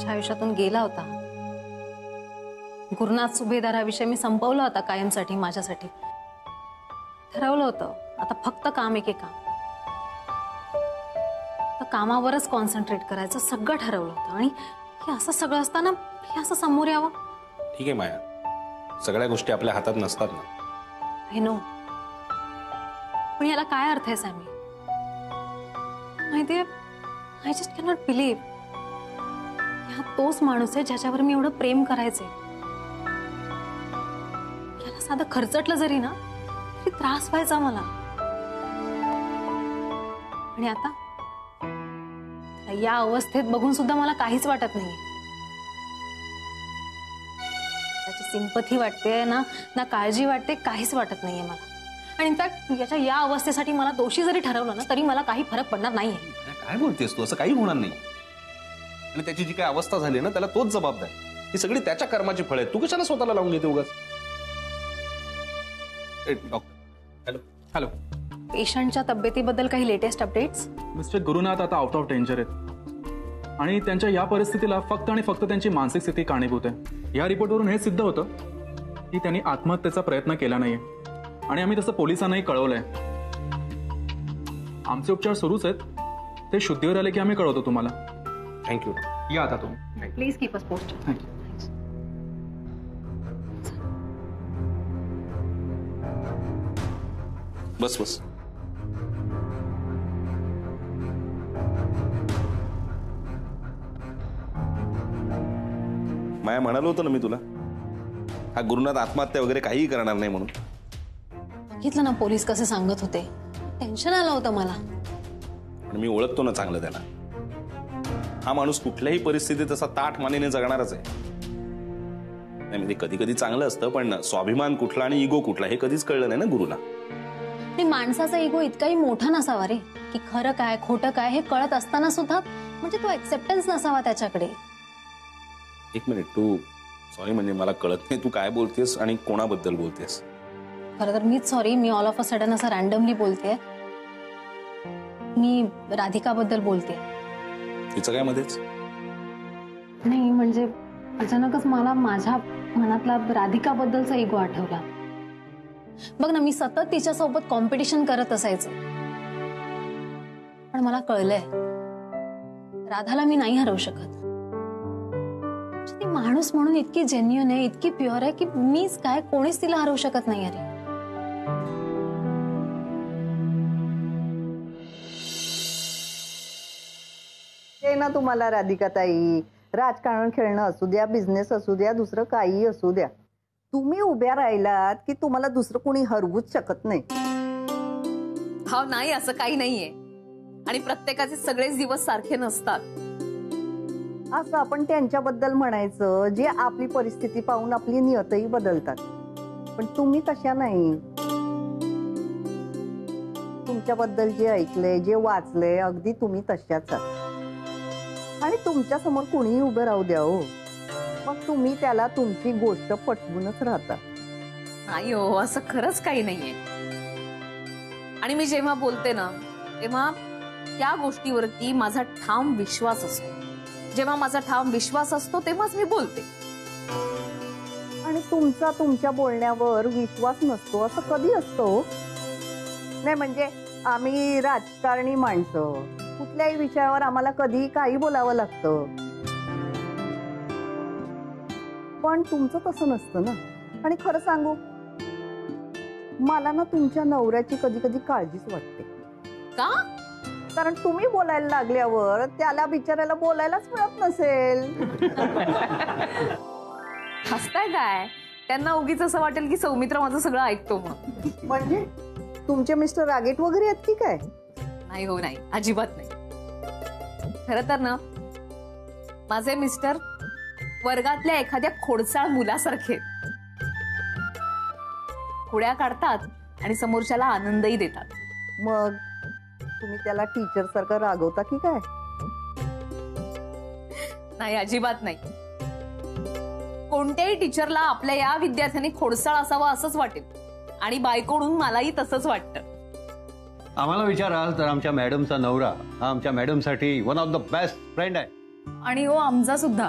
माझ्या आयुष्यातून गेला होता। गुरुनाथ सुभेदाराविषयी मी संपवला होता कायमसाठी माझ्यासाठी। ठरवलं होतं आता फक्त काम एके काम, तर कामावरच कॉन्सन्ट्रेट करायचं सगळं ठरवलं होतं। आणि हे असं सगळं असताना हे असं समोर यावं। ठीक आहे माया, सगळ्या गोष्टी आपल्या हातात नसतात ना। आय नो, पण याला काय अर्थ आहे सॅमी? माहितीये, आय जस्ट कॅनॉट बिलीव्ह हा तोच माणूस आहे ज्याच्यावर मी एवढं प्रेम करायचे। याला साधं खर्चटलं जरी ना तरी त्रास व्हायचा मला। आणि आता या अवस्थेत बघून सुद्धा मला काहीच वाटत नाही। त्याची सिंपथी वाटते ना, ना काळजी वाटते, काहीच वाटत नाहीये मला। आणि इनफॅक्ट याच्या या अवस्थेसाठी मला दोषी जरी ठरवलं ना तरी मला काही फरक पडणार नाहीये। काय बोलतेस तू? असं काही होणार नाही। आणि त्याची जी काही अवस्था झाली ना त्याला तोच जबाबदार। ही सगळी त्याच्या कर्माची फळ आहेत, तू कशाला स्वतःला लावून घेते उगाच? हॅलो हॅलो, पेशंटच्या तब्येतीबद्दल काही लेटेस्ट अपडेट्स? मिस्टर गुरुनाथ आता आउट ऑफ डेंजर आहेत आणि त्यांच्या या परिस्थितीला फक्त आणि फक्त त्यांची मानसिक स्थिती कारणीभूत आहे। या रिपोर्टवरून हे सिद्ध होतं की त्यांनी आत्महत्येचा प्रयत्न केला नाहीये आणि आम्ही तसं पोलिसांनाही कळवलंय। आमचे उपचार सुरूच आहेत, ते शुद्धीवर आले की आम्ही कळवतो तुम्हाला। थँक्यू। या आता तुम्ही please keep us posted. Thank you. बस बस। माया, म्हणालो होतो ना मी तुला, हा गुरुनाथ आत्महत्या वगैरे काहीही करणार नाही म्हणून। बघितलं ना पोलीस कसे सांगत होते, टेन्शन आलं होतं मला। पण मी ओळखतो ना चांगलं त्याला। हा माणूस कुठल्याही परिस्थितीत असा ताठ मानेने जगणारच आहे। नाही म्हणजे कधी कधी चांगलं असतं, पण स्वाभिमान कुठला आणि इगो कुठला हे कधीच कळलं नाही ना गुरुला। माणसाचा इगो इतकाही मोठा नसावा रे की खरं काय खोटं काय हे कळत असताना सुद्धा म्हणजे तो एक्सेप्टन्स नसावा त्याच्याकडे। एक मिनिट, तू सॉरी म्हणजे मला कळत नाही तू काय बोलतेस आणि कोणाबद्दल बोलतेस? खरं तर मीच sorry, me all of a sudden असं रॅन्डमली बोलते। मी राधिकाबद्दल बोलते। तिचं काय मध्येच? नाही म्हणजे अचानकच मला माझ्या मनातला राधिकाबद्दलचा इगो आठवला। बघ ना, मी सतत तिच्यासोबत कॉम्पिटिशन करत असायचे, पण मला कळलंय राधाला मी नाही हरवू शकत। ती माणूस म्हणून इतकी जेन्युइन आहे, इतकी प्युअर आहे की मीच काय कोणीच तिला हरवू शकत नाही। अरे ते ना तुम्हाला राधिकाताई, राजकारण खेळणं असू द्या, बिझनेस असू द्या, दुसरं काही असू द्या, तुम्ही उभ्या राहिलात की तुम्हाला दुसरं कोणी हरवूच शकत नाही। हा नाही, असं काही नाहीये आणि प्रत्येकाचे सगळेच दिवस सारखे नसतात। असं आपण त्यांच्याबद्दल म्हणायचं जे आपली परिस्थिती पाहून आपली नियतही बदलतात, पण तुम्ही तशा नाही। तुमच्याबद्दल जे ऐकलंय, जे वाचलंय, अगदी तुम्ही तशाच आहात। आणि तुमच्या समोर कोणीही उभं राहू द्या हो, मग तुम्ही त्याला तुमची गोष्ट पटवूनच राहता। नाही हो, असं खरंच काही नाहीये। आणि मी जेव्हा बोलते ना तेव्हा त्या गोष्टीवरती माझा ठाम विश्वास असतो। जेव्हा माझा ठाम विश्वास असतो तेव्हाच मी बोलते। आणि तुमचा तुमच्या बोलण्यावर विश्वास नसतो असं कधी असतो? नाही म्हणजे आम्ही राजकारणी माणसं, कुठल्याही विषयावर आम्हाला कधी काही बोलावं लागतं, पण तुमचं तसं नसतं ना। आणि खरं सांगू, मला ना तुमच्या नवऱ्याची कधी कधी काळजीच वाटते। का? कारण तुम्ही बोलायला लागल्यावर त्याला बिचारायला बोलायलाच मिळत नसेल। हसताय काय? त्यांना उगीच असं वाटेल की सौमित्र माझं सगळं ऐकतो मग। म्हणजे तुमचे मिस्टर रागेट वगैरे आहेत की काय? नाही हो, नाही, अजिबात नाही। खरं तर ना माझे मिस्टर वर्गातल्या एखाद्या खोडसाळ मुलासारखे खोड्या काढतात आणि समोरच्याला आनंदही देतात। मग तुम्ही त्याला टीचर सारखं रागवता की काय? नाही, अजिबात नाही। कोणत्याही टीचरला आपल्या या विद्यार्थ्यांनी खोडसाळ असावा असंच वाटेल आणि बायकोडून मलाही तसंच वाटतं। आम्हाला विचाराल तर आमच्या मॅडमचा नवरा हा आमच्या मॅडमसाठी one of the best friend आहे। आणि हो आमचा सुद्धा.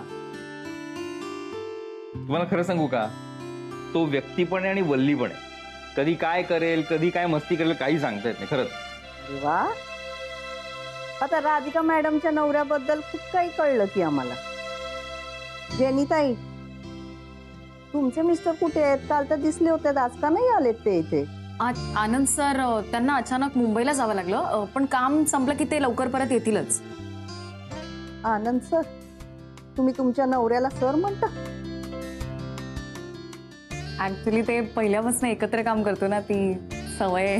तुम्हाला खरं सांगू का, तो व्यक्ती पण आहे आणि वल्ली पण आहे. कधी काय करेल, कधी काय मस्ती करेल, काही सांगता येत नाही खरंच. वा, आता राधिका मॅडमच्या नवऱ्याबद्दल खूप काही कळलं की आम्हाला. जेनीताई, तुमचे मिस्टर कुठे आहेत? काल तर दिसले होते, आज का नाही आलेत ते इथे? आनंद सर त्यांना अचानक मुंबईला जावं लागलं, पण काम संपलं की ते लवकर परत येतीलच. आनंद सर? तुम्ही तुमच्या नवऱ्याला सर म्हणता? ऍक्च्युली ते पहिल्यापासून एकत्र काम करतो ना, ती सवय आहे.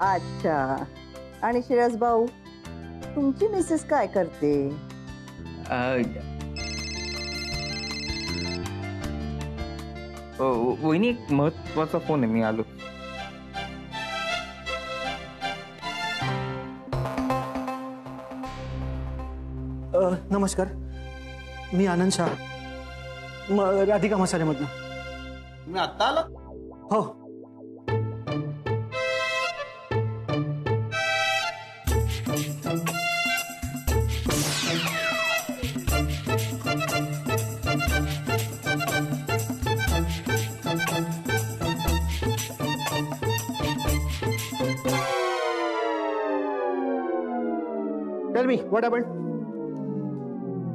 अच्छा. आणि श्रेयस भाऊ, तुमची मिसेस काय करते? वहिनी, एक महत्वाचा फोन आहे, मी आलो. नमस्कार, मी आनंद शाह, राधिका मसाल्यामधनं. तुम्ही आत्ता आला? हो. Tell me what happened?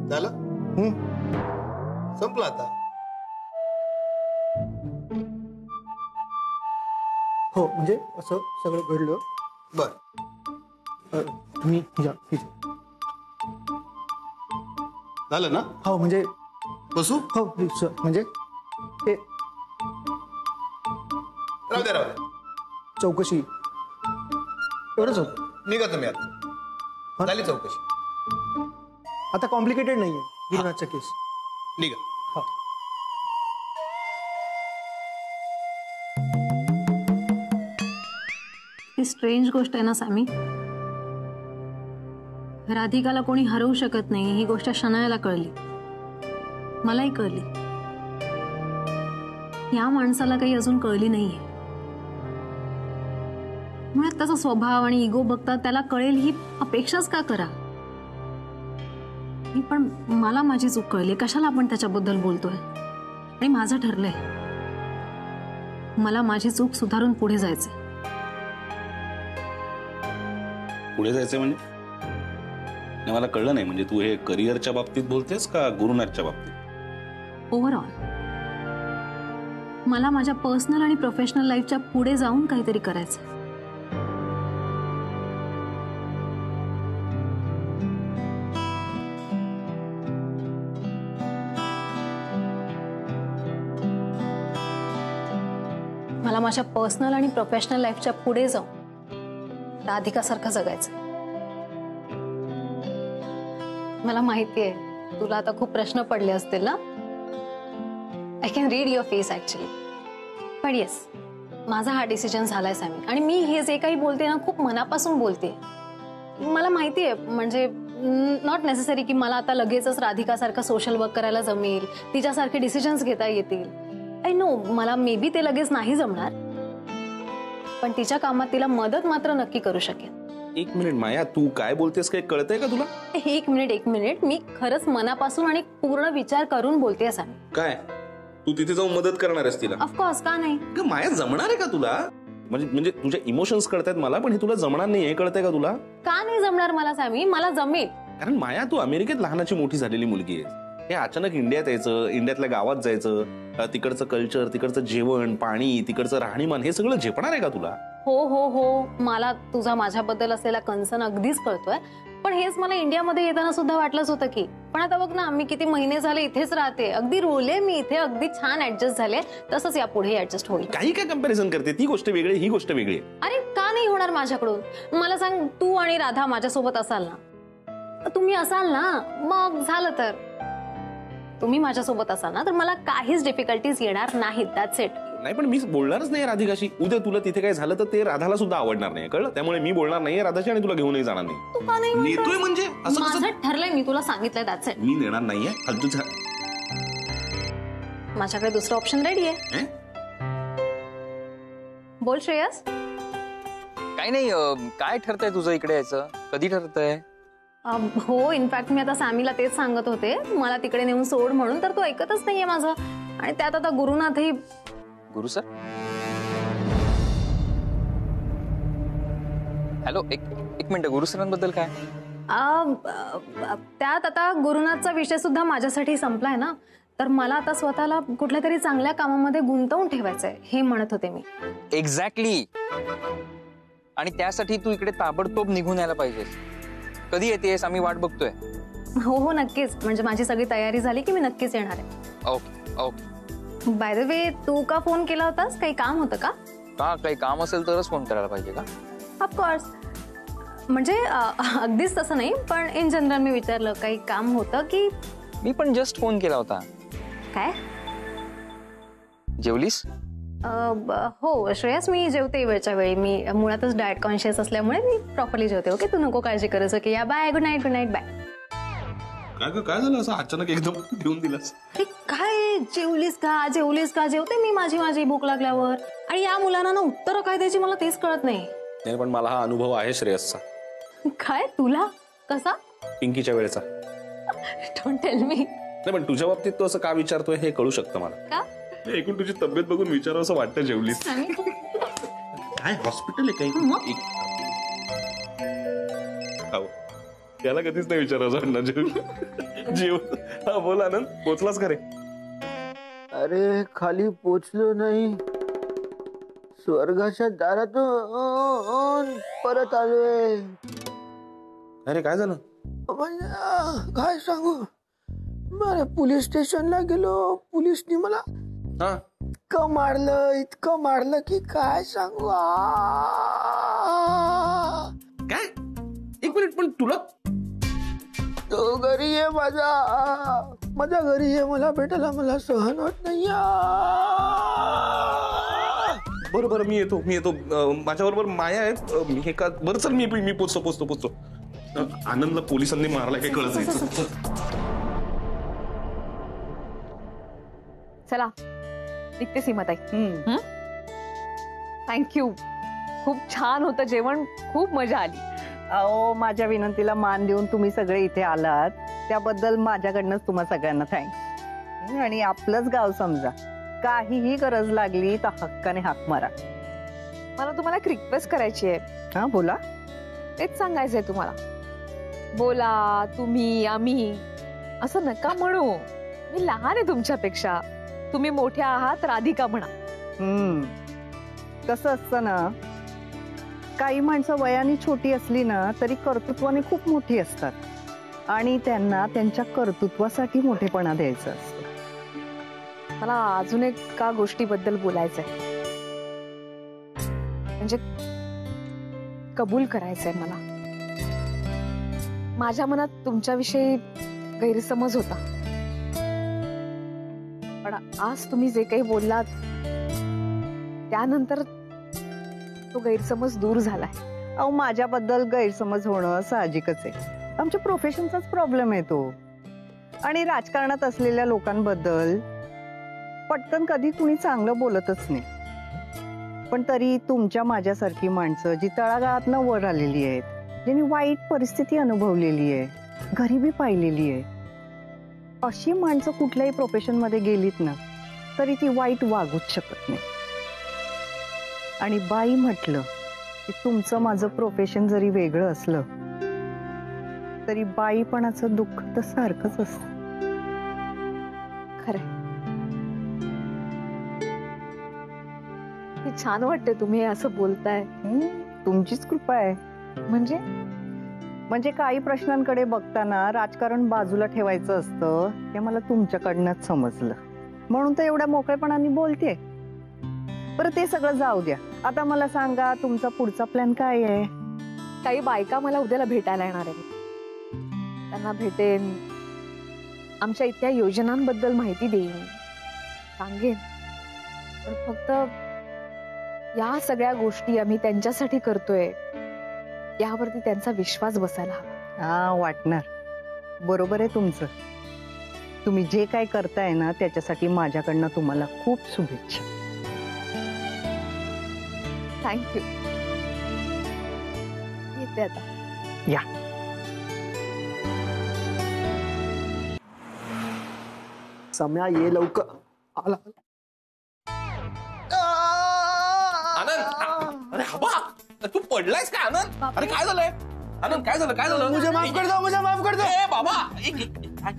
झालं? संपलं आता. हो, म्हणजे असं सगळं घडलं. बर, तुम्ही या इथे. झालं ना? हो, म्हणजे बसू? हो प्लीज सर. म्हणजे ते राहू दे. चौकशी एवढंच होतं. निघा तुम्ही आता. हा? झाली चौकशी. आता कॉम्प्लिकेटेड नाहीये गिरनाथचा केस. निघा. हो. ही स्ट्रेंज गोष्ट आहे ना सॅमी. राधिकाला कोणी हरवू शकत नाही ही गोष्ट शनायाला कळली, मलाही कळली. या माणसाला काही अजून कळली नाहीये. मुळात त्याचा स्वभाव आणि इगो बघता त्याला कळेल ही अपेक्षाच का करा. पण मला माझी चूक कळली. कशाला आपण त्याच्याबद्दल बोलतोय? आणि माझं ठरलंय, मला माझी चूक सुधारून पुढे जायचंय. पुढे जायचंय म्हणजे? नाही, मला कळलं नाही. म्हणजे तू हे करिअरच्या बाबतीत बोलतेस का गुरुनाथच्या बाबतीत? ओव्हरऑल मला माझ्या पर्सनल आणि प्रोफेशनल लाईफच्या पुढे जाऊन काहीतरी करायचं. मला माझ्या पर्सनल आणि प्रोफेशनल लाईफच्या पुढे जाऊन राधिकासारखं जगायचं. मला माहितीये तुला आता खूप प्रश्न पडले असतील ना. I can read your face actually. पण येस, माझा हा डिसिजन झालाय सॅमी. आणि मी हे जे काही बोलते ना खूप मनापासून बोलते. मला माहितीये, म्हणजे नॉट नेसेसरी की मला आता लगेचच राधिकासारखं सोशल वर्क करायला जमेल, तिच्यासारखे डिसिजन्स घेता येतील. आय नो, मला मे बी ते लगेच नाही जमणार, पण तिच्या कामात तिला मदत मात्र नक्की करू शकेल. एक मिनिट माया, तू काय बोलतेस काही कळतंय का तुला? एक मिनिट, मी खरंच मनापासून आणि पूर्ण विचार करून बोलते सॅमी. काय तू तिथे जाऊन मदत करणार आहेस तिला? ऑफकोर्स, का नाही? माया, जमणार आहे का तुला? म्हणजे तुझे इमोशन्स कळतायत मला, पण हे तुला जमणार नाही हे कळतंय का तुला? का नाही जमणार मला सॅमी? मला जमेल. कारण माया, तू अमेरिकेत लहानाची मोठी झालेली मुलगी आहे. हे अचानक इंडियात यायचं, इंडियातल्या गावात जायचं, तिकडचं कल्चर, तिकडचं जेवण पाणी, तिकडचं राहणीमान, हे सगळं झेपणार आहे का तुला? हो, मला तुझा माझ्याबद्दल असलेला कन्सर्न अगदीच कळतोय. पण हेच मला इंडियामध्ये येताना सुद्धा वाटलंच होतं की. पण आता बघ ना, मी किती महिने झाले इथेच राहते, अगदी रोले मी इथे, अगदी छान ऍडजस्ट झाले. तसंच यापुढे ऍडजस्ट होईल. काही काय कम्पॅरिझन करते? ती गोष्ट वेगळी, ही गोष्ट वेगळी. अरे का नाही होणार माझ्याकडून? मला सांग, तू आणि राधा माझ्यासोबत असाल ना, तुम्ही असाल ना, मग झालं. तर तुम्ही माझ्यासोबत असाल ना, तर मला काहीच डिफिकल्टीज येणार नाहीत. That's it. नाही, पण मी बोलणारच नाही राधिकाशी. उद्या तुला तिथे काय झालं तर ते राधाला सुद्धा आवडणार नाही, कळलं? त्यामुळे मी बोलणार नाहीये राधाशी आणि तुला घेऊनही जाणार नाही. तू का नाही म्हणतोस? नेतोय म्हणजे असं कसं? माझं ठरलंय, मी तुला सांगितलंय. That's it. मी नेणार नाहीये. फालतूच. माझ्याकडे दुसरं ऑप्शन रेडी आहे. बोल श्रेयस. काही नाही. काय ठरतंय तुझं इकडे यायचं? कधी ठरतंय? हो, इनफॅक्ट मी आता सॅमीला तेच सांगत होते, मला तिकडे नेऊन सोड म्हणून, तर तो ऐकतच नाहीये माझं. आणि त्यात आता गुरुनाथही. गुरु सर, हॅलो, एक मिनिट. गुरु सरांबद्दल काय? त्यात आता गुरुनाथचा विषय सुद्धा माझ्यासाठी संपलाय ना, तर मला आता स्वतःला कुठल्या तरी चांगल्या कामामध्ये गुंतवून ठेवायचंय, हे म्हणत होते मी. एक्झॅक्टली. आणि त्यासाठी तू इकडे ताबडतोब निघून यायला पाहिजेस. कधी येतेस? आम्ही वाट बघतोय. हो हो, नक्कीच. म्हणजे माझी सगळी तयारी झाली की मी नक्कीच येणार आहे. Okay okay. By the way, तू का फोन केला होतास? काही काम होतं का? काही काम असेल तरच फोन करायला पाहिजे का? ऑफकोर्स. म्हणजे अगदीच तसं नाही, पण इन जनरल मी विचारलं काही काम होतं की. मी पण जस्ट फोन केला होता. काय? जेवलीस? हो श्रेयस, मी जेवते वेळच्या वेळी. मी मुळातच डाएट कॉन्शियस असल्यामुळे मी प्रॉपरली जेवते. ओके, तू नको काळजी करूस. ओके, या bye. Good night. Good night. Bye. काय झालं असं अचानक एकदम देऊन दिलास? काय जेवलीस का? जेवलीस का? जेवते मी माझी भूक लागल्यावर. आणि या मुलांना ना उत्तर काय द्यायची मला तेच कळत नाही. नाही, पण मला हा अनुभव आहे श्रेयसचा. काय? तुला कसा? पिंकीच्या वेळेचा. Don't tell me. नाही, पण तुझ्या बाबतीत तो असं का विचारतोय हे कळू शकतं मला. का? एकूण तुझी तब्येत बघून विचारावं असं वाटतं. जेवलीस? काय हॉस्पिटल आहे काही? त्याला कधीच नाही विचारावं. जेव. हा बोल आनंद, पोचलास का रे? अरे खाली पोचलो नाही, स्वर्गाच्या दारातून परत आलोय. अरे काय झालं? म्हणजे काय सांगू, मला पोलीस स्टेशनला गेलो. पोलिसनी मला इतकं मारलं की काय सांगू. काय? एक मिनिट, पण तुला तो घरी आहे माझ्या घरी आहे. मला भेटायला मला सहन होत नाही. बरोबर, मी येतो. माझ्या बरोबर माया आहे. मी हे का बरं, चल मी पोचतो. आनंदला पोलिसांनी मारला काही कळत नाही. चला निघते सीमाताई. थँक्यू. खूप छान होतं जेवण, खूप मजा आली. अहो, माझ्या विनंतीला मान देऊन तुम्ही सगळे इथे आलात त्याबद्दल माझ्याकडनंच तुम्हा सगळ्यांना थँक्स. आणि आपलंच गाव समजा, काहीही गरज लागली तर हक्काने हाक मारा. मला तुम्हाला एक रिक्वेस्ट करायची आहे. हा बोला. तेच सांगायचंय तुम्हाला. बोला, तुम्ही, आम्ही असं नका म्हणू. मी लहान आहे तुमच्यापेक्षा. तुम्ही मोठ्या आहात, राधिका म्हणा. कसं असतं ना, काही माणसं वयाने छोटी असली ना तरी कर्तृत्वाने खूप मोठी असतात. आणि त्यांना त्यांच्या कर्तृत्वासाठी मोठेपणा द्यायचं असतं. मला अजून एका गोष्टीबद्दल बोलायचंय. म्हणजे कबूल करायचंय मला. माझ्या मनात तुमच्याविषयी गैरसमज होता, पण आज तुम्ही जे काही बोललात त्यानंतर तो गैरसमज दूर झालाय. अहो, माझ्याबद्दल गैरसमज होणं साहजिकच आहे. आमच्या प्रोफेशनचाच प्रॉब्लेम आहे तो. आणि राजकारणात असलेल्या लोकांबद्दल पटकन कधी कुणी चांगलं बोलतच नाही. पण तरी तुमच्या माझ्यासारखी माणसं जी तळागाळातनं वर आलेली आहेत, ज्यांनी वाईट परिस्थिती अनुभवलेली आहे, गरिबी पाहिलेली आहे, अशी माणसं कुठल्याही प्रोफेशन मध्ये गेलीत ना तरी ती वाईट वागूच शकत नाही. आणि बाई म्हटलं की तुमचं माझं प्रोफेशन जरी वेगळं असलं तरी बाईपणाचं दुःख तर सारखंच असतं. खरंय. छान वाटते तुम्ही असं बोलताय. तुमचीच कृपा आहे. म्हणजे काही प्रश्नांकडे बघताना राजकारण बाजूला ठेवायचं असतं हे मला तुमच्याकडनंच समजलं. म्हणून तर एवढ्या मोकळेपणाने बोलते. बरं, ते सगळं जाऊ द्या. आता मला सांगा, तुमचा पुढचा प्लॅन काय आहे? काही बायका मला उद्याला भेटायला येणार आहे. त्यांना भेटेन, आमच्या इथल्या योजनांबद्दल माहिती देईन, सांगेन. पण फक्त या सगळ्या गोष्टी आम्ही त्यांच्यासाठी करतोय यावरती त्यांचा विश्वास बसायला हवा. हा, वाटणार. बरोबर आहे तुमचं. तुम्ही जे काय करताय ना त्याच्यासाठी माझ्याकडनं तुम्हाला खूप शुभेच्छा. थँक्यू. येते आता. या. सम्या ये लवकर. आला. आनंद, अरे हबा, तू पडलायस का आनंद? अरे काय झालंय आनंद? काय झालं? काय झालं? मुझे माफ कर दो, मुझे माफ कर दो. ए बाबा,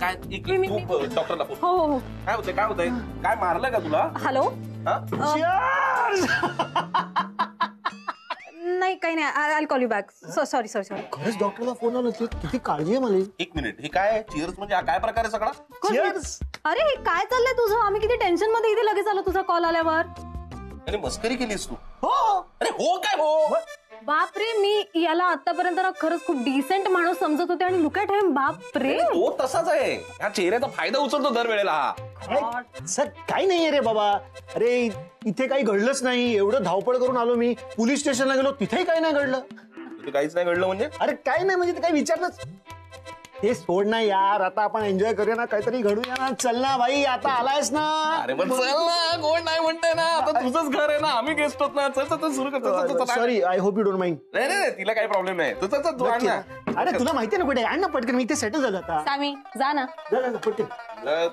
काय तू डॉक्टरला बोल. हो हो हो. काय होतंय? काय मारलं का तुला? हॅलो. हा? नाही काही नाही. I call you back. Sorry sorry sorry. खरंच डॉक्टरला फोन आला. किती काळजी आहे मला. एक मिनिट, हे काय चिअर्स म्हणजे हा काय प्रकार आहे सगळा? Cheers. अरे हे काय चाललंय तुझं? आम्ही किती टेन्शन मध्ये इथे लगेच आलो तुझा कॉल आल्यावर. अरे मस्करी केलीस तू? हो. अरे हो काय हो? बापरे, मी याला आतापर्यंत ना खरंच खूप डिसेंट माणूस समजत होते आणि लुक ॲट हिम. बापरे. तो तसाच आहे. ह्या चेहऱ्याचा फायदा उचलतो दरवेळेला हा. अरे, सर काही नाहीये रे बाबा. अरे इथे काही घडलंच नाही. एवढं धावपळ करून आलो मी. पोलीस स्टेशनला गेलो, तिथेही काही नाही घडलं. तिथे काहीच नाही घडलं म्हणजे? अरे काही नाही म्हणजे ते काही विचारलंच. ते सोड ना यार, आता आपण एन्जॉय करूया ना, काहीतरी घडूया ना. चल ना भाई, आता आलायस ना. अरे मग चल ना, कोण नाही म्हणताय ना. आता तुझंच घर आहे ना, आम्ही गेस्ट होत ना. चल सुरू कर. Sorry, I hope you don't mind. नाही तिला काही प्रॉब्लेम नाही. तू चल तू आण ना. अरे तुला माहिती ना कुठे आण ना पटकन. मी इथे सेटल झालं आता. सामी जा ना. जा, पटकन.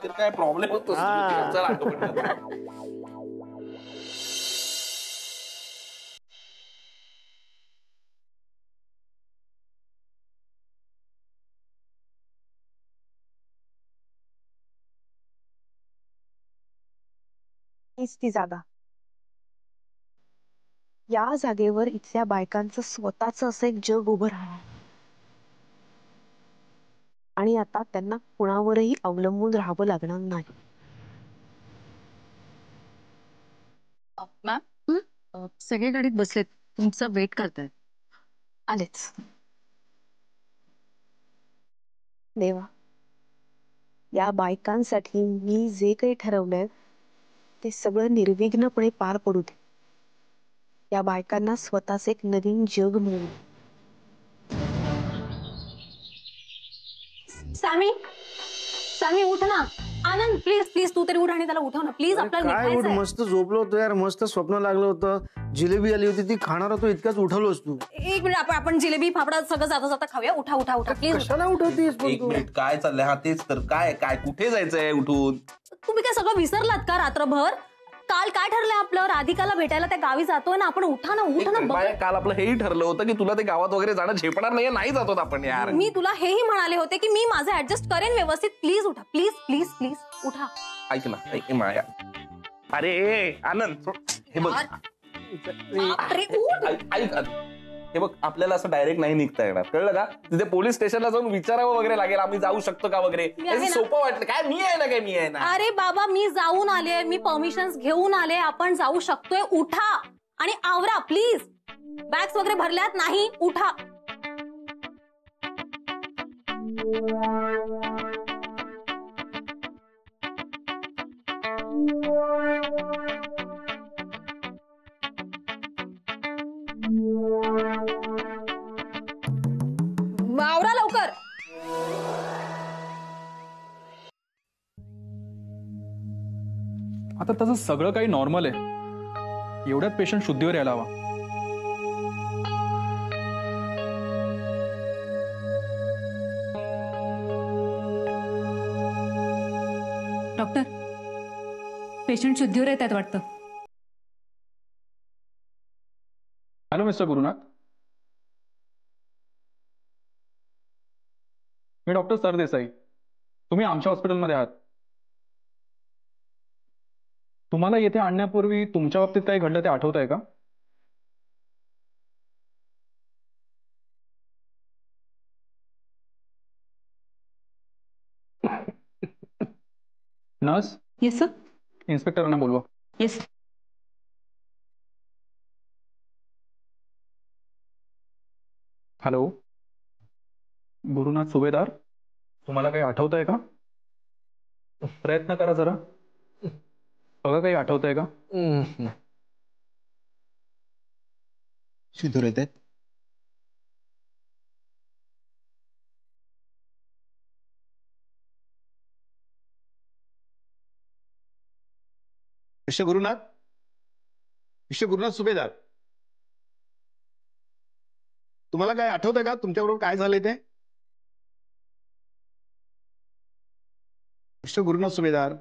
तर काय प्रॉब्लेम होतो? हा. चल आणतो पटकन. हीच ती जागा. या जागेवर इथल्या बायकांचं स्वतःच असं एक जग उभं राहणार. आणि आता त्यांना कुणावरही अवलंबून राहावं लागणार नाही. मॅम, सगळे गाडीत बसलेत. तुमचा वेट करतायत. आलेच. देवा, या बायकांसाठी मी जे काही ठरवलंय ते सगळं निर्विघ्नपणे पार पडू दे. या बायकांना स्वतःच एक नवीन जग मिळू. सामी उठ ना. आनंद प्लीज प्लीज तू तरी उठ आणि त्याला उठव ना प्लीज. आपल्याला काय उठ, निघायचंय. मस्त झोपलो होतो यार. मस्त स्वप्न लागलं होतं. जिलेबी आली होती, ती खाणार होतो. इतक्याच उठवलोस तू. एक मिनिट, आपण जिलेबी फाफडा सगळं जाता जाता खाऊया. उठा उठा उठा प्लीज. कशाला उठवतीस पण एक तू? मिनिट, काय चाललंय? हा तेच तर. काय काय कुठे जायचंय उठून? तुम्ही काय सगळं विसरलात का रात्रभर? काल काय ठरलंय आपलं? राधिकाला भेटायला त्या गावी जातोय ना आपण. उठा ना उठा ना. बाय, काल आपलं हेही ठरलं होतं की तुला ते गावात वगैरे जाणं झेपणार नाहीये. नाही जातो आपण यार. मी तुला हेही म्हणाले होते की मी माझं ऍडजस्ट करेन व्यवस्थित. प्लीज उठा. प्लीज प्लीज प्लीज उठा. ऐक ना, ऐक माया. अरे आनंद, हे बघ. बापरे, उठ. ऐक, हे बघ, आपल्याला असं डायरेक्ट नाही निघता येणार, कळलं का? तिथे पोलीस स्टेशनला जाऊन विचारावं वगैरे लागेल, आम्ही जाऊ शकतो का वगैरे. सोपं वाटलं काय? मी आहे ना. अरे बाबा, मी जाऊन आले. मी परमिशन घेऊन आले. आपण जाऊ शकतोय. उठा आणि आवरा प्लीज. बॅग्स वगैरे भरल्यात नाही? उठा. आवरा लवकर. आता तसं सगळं काही नॉर्मल आहे. एवढ्यात पेशंट शुद्धीवर यायला हवा. डॉक्टर, पेशंट शुद्धीवर येत आहेत वाटतं. हॅलो मिस्टर गुरुनाथ, मी डॉक्टर सरदेसाई. तुम्ही आमच्या हॉस्पिटलमध्ये आहात. तुम्हाला येथे आणण्यापूर्वी तुमच्या बाबतीत काही घडलं ते आठवत आहे का? नर्स. Yes sir. इन्स्पेक्टरांना बोलवा. येस. हॅलो गुरुनाथ सुभेदार, तुम्हाला काही आठवत आहे का? प्रयत्न करा जरा. बघा काही आठवत आहे का? शुद्धीवर येत आहेत. मिस्टर गुरुनाथ सुभेदार, तुम्हाला काय आठवत आहे का तुमच्याबरोबर काय झालंय ते? मिस्टर गुरुनाथ सुभेदार,